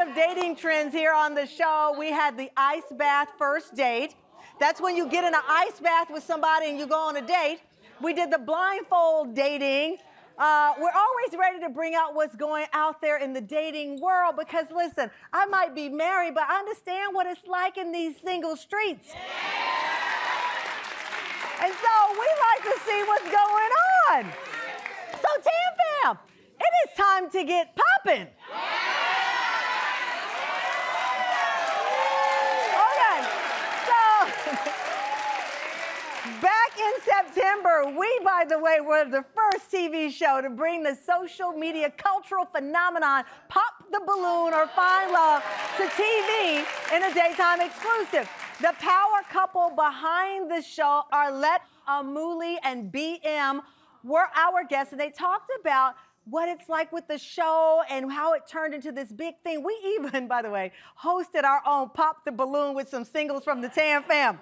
lot of dating trends here on the show. We had the ice bath first date. That's when you get in an ice bath with somebody and you go on a date. We did the blindfold dating. We're always ready to bring out what's going out there in the dating world because, listen, I might be married, but I understand what it's like in these single streets. Yeah. And so we like to see what's going on. So, Tam Fam, it is time to get popping. Okay, so back in September, we, by the way, were the first TV show to bring the social media cultural phenomenon Pop the Balloon or Find Love to TV in a daytime exclusive. The power couple behind the show, Arlette Amuli and BM, were our guests, and they talked about what it's like with the show and how it turned into this big thing. We even, by the way, hosted our own Pop the Balloon with some singles from the Tam Fam.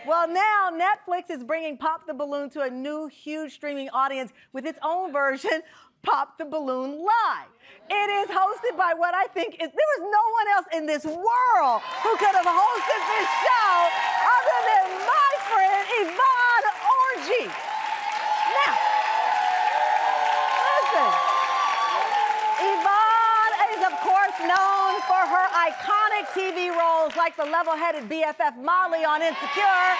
Well, now Netflix is bringing Pop the Balloon to a new, huge streaming audience with its own version, Pop the Balloon Live. It is hosted by what I think is, there was no one else in this world who could have hosted this show other than my friend, Yvonne Orji. Now, listen, Yvonne is, of course, known for her iconic TV roles like the level-headed BFF Molly on Insecure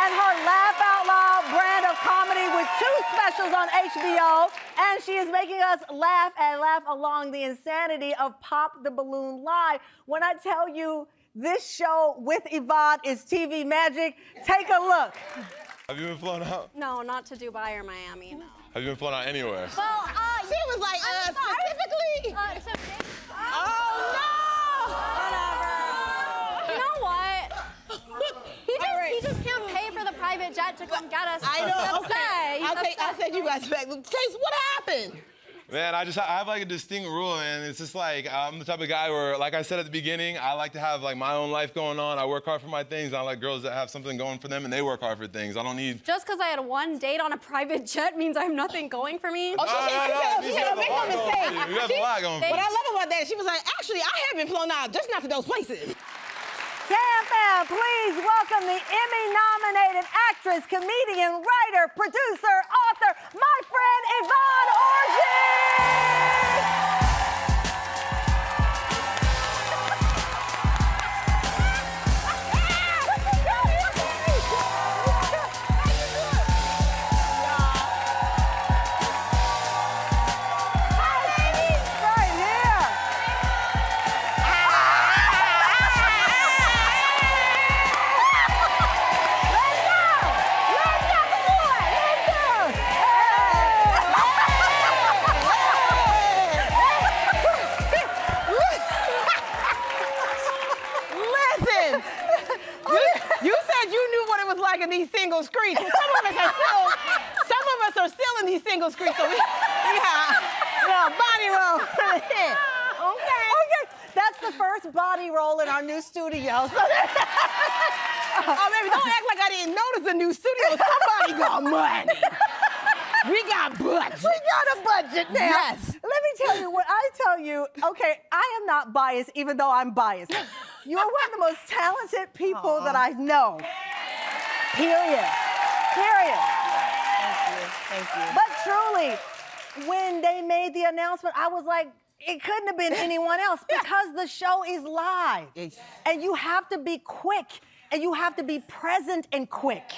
and her Laugh Out Loud brand of comedy with 2 specials on HBO. And she is making us laugh and laugh along the insanity of Pop the Balloon Live. When I tell you this show with Yvonne is TV magic, take a look. Have you been flown out? No, not to Dubai or Miami, no. Have you been flown out anywhere? Well, She was like, specifically. Oh, no! Whatever. You know what? He just can't pay for the private jet to come get us. I know. Okay. I'll take you guys back. Case, what happened? Man, I have like a distinct rule, and it's just like, I'm the type of guy where, like I said at the beginning, I like to have like my own life going on. I work hard for my things. I like girls that have something going for them, and they work hard for things. I don't need... Just because I had one date on a private jet means I have nothing going for me? Oh, she said, make no mistake. You have a lot going for you. What I love about that, she was like, actually, I have been flown out, just not to those places. Tam Fam, please welcome the Emmy-nominated actress, comedian, writer, producer, author, my friend Yvonne Orji! In these single streets. Well, some of us are still in these single streets, so we got body roll. Okay. That's the first body roll in our new studio. Oh, baby, don't act like I didn't notice the new studio. Somebody got money. We got budget. We got a budget now. Yes. Let me tell you what I tell you. Okay, I am not biased, even though I'm biased. You're one of the most talented people that I know. Period. Thank you. But truly, when they made the announcement, I was like, it couldn't have been anyone else because the show is live. And you have to be quick, and you have to be present and quick.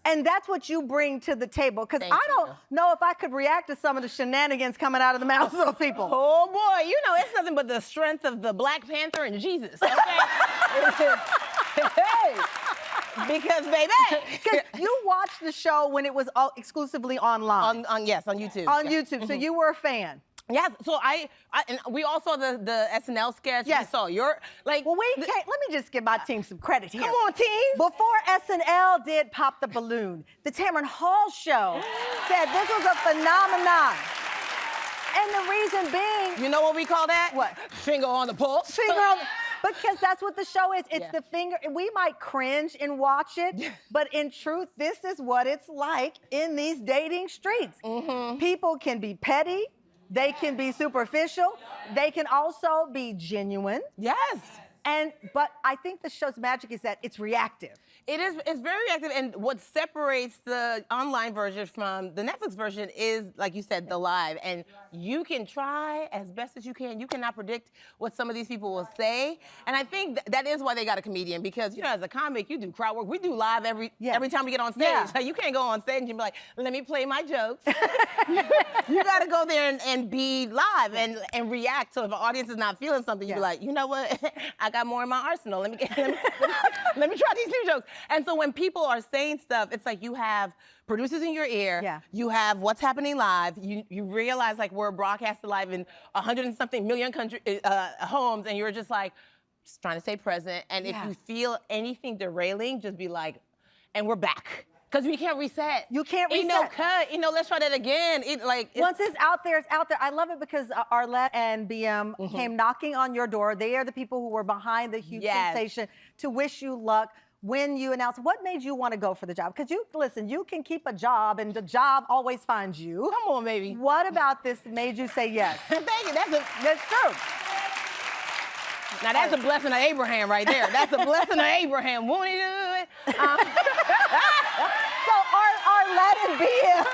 And that's what you bring to the table. Because I don't know if I could react to some of the shenanigans coming out of the mouths of people. Oh, boy. You know, it's nothing but the strength of the Black Panther and Jesus, okay? Hey. Because, baby. Because you watched the show when it was all exclusively online. Yes, on YouTube. On YouTube. So you were a fan. Yes, so and we all saw the SNL sketch. Yes. We saw your, like... Well, let me just give my team some credit here. Come on, team. Before SNL did Pop the Balloon, the Tamron Hall show said this was a phenomenon. And the reason being... You know what we call that? What? Finger on the pulse. Finger on the... Because that's what the show is. It's the finger. We might cringe and watch it, but in truth, this is what it's like in these dating streets. People can be petty. They can be superficial. They can also be genuine. Yes. But I think the show's magic is that it's reactive. It's very reactive, and what separates the online version from the Netflix version is, like you said, the live. And you can try as best as you can. You cannot predict what some of these people will say. And I think that is why they got a comedian, because, you know, as a comic, you do crowd work. We do live every time we get on stage. Yeah. Like, you can't go on stage and be like, let me play my jokes. You got to go there and be live and react. So if an audience is not feeling something, you be like, you know what? I got more in my arsenal. Let me try these new jokes. And so when people are saying stuff, it's like you have producers in your ear. Yeah. You have what's happening live. You realize like we're broadcasted live in 100 and something million homes, and you're just like just trying to stay present. And if you feel anything derailing, just be like, and we're back. Because we can't reset. You can't reset. Ain't no cut. Let's try that again. Once it's out there, it's out there. I love it because Arlette and BM came knocking on your door. They are the people who were behind the huge sensation to wish you luck when you announced. What made you want to go for the job? Because you can keep a job and the job always finds you. Come on, baby. What about this made you say yes? Thank you. That's true. Now that's a blessing of Abraham right there. That's a blessing of Abraham. Won't he do it? So Arlette and BM.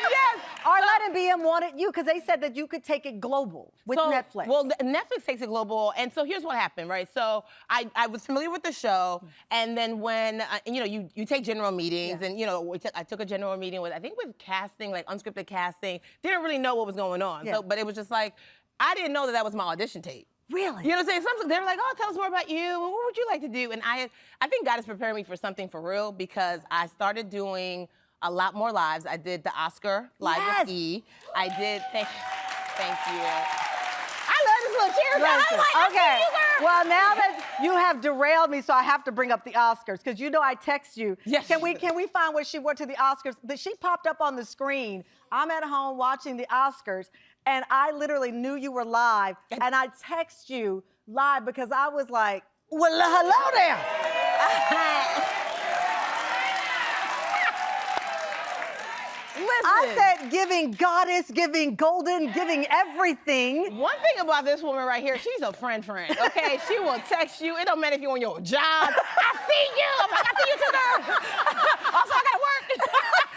Yes. Arlette and BM wanted you because they said that you could take it global with Netflix. Well, Netflix takes it global, and so here's what happened, right? So I was familiar with the show, and then when you take general meetings, and I took a general meeting with casting, like unscripted casting. Didn't really know what was going on, but it was just like I didn't know that was my audition tape. Really? You know what I'm saying? They're like, oh, tell us more about you. What would you like to do? And I think God is preparing me for something for real, because I started doing a lot more lives. I did the Oscar live with E. I did, thank you. I love this little chair. Okay. Well, now that you have derailed me, so I have to bring up the Oscars, because I text you. Yes. Can we find what she wore to the Oscars? She popped up on the screen. I'm at home watching the Oscars, and I literally knew you were live, and I text you live because I was like, well, hello there. Listen. I said giving goddess, giving golden, giving everything. One thing about this woman right here, she's a friend, okay? She will text you. It don't matter if you're on your job. I see you. I'm like, I see you too, girl. Also, I gotta work.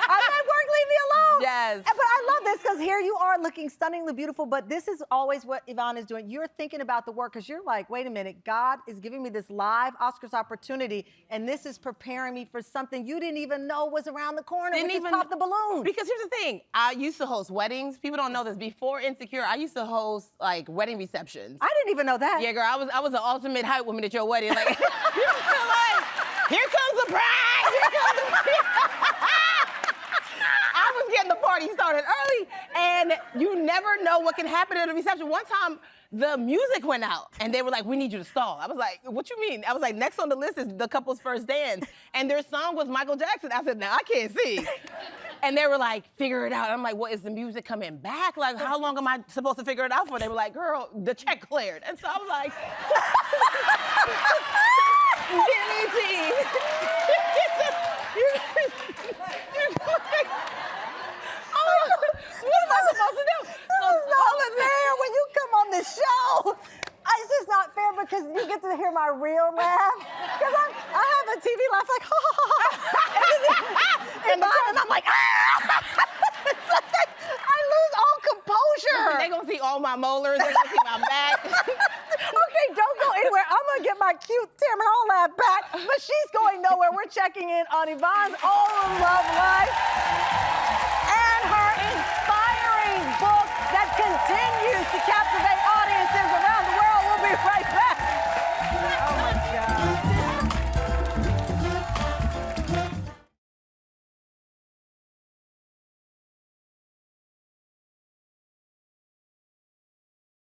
I'm at work, leave me alone. Yes. But I love this because here you are looking stunningly beautiful, but this is always what Yvonne is doing. You're thinking about the work because you're like, wait a minute, God is giving me this live Oscars opportunity, and this is preparing me for something you didn't even know was around the corner. Didn't even pop the balloon. Because here's the thing, I used to host weddings. People don't know this. Before Insecure, I used to host like wedding receptions. I didn't even know that. Yeah, girl, I was the ultimate hype woman at your wedding. Like, like, here comes the bride. Here comes the bride. I was getting the party started early, and you never know what can happen at a reception. One time, the music went out, and they were like, we need you to stall. I was like, what you mean? I was like, next on the list is the couple's first dance, and their song was Michael Jackson. I said, no, I can't sing. And they were like, figure it out. I'm like, what, is the music coming back? Like, how long am I supposed to figure it out for? They were like, girl, the check cleared. And so I was like, Jimmy T. What am I supposed to do? It's not fair when you come on the show. It's just not fair because you get to hear my real laugh. Because I have a TV laugh like, ha, ha, ha, ha. And I'm like, ah! It's like, I lose all composure. They're going to see all my molars. They're going to see my back. Okay, don't go anywhere. I'm going to get my cute Tamron Hall laugh back, but she's going nowhere. We're checking in on Yvonne's own love life and her inspiring book that continues to capture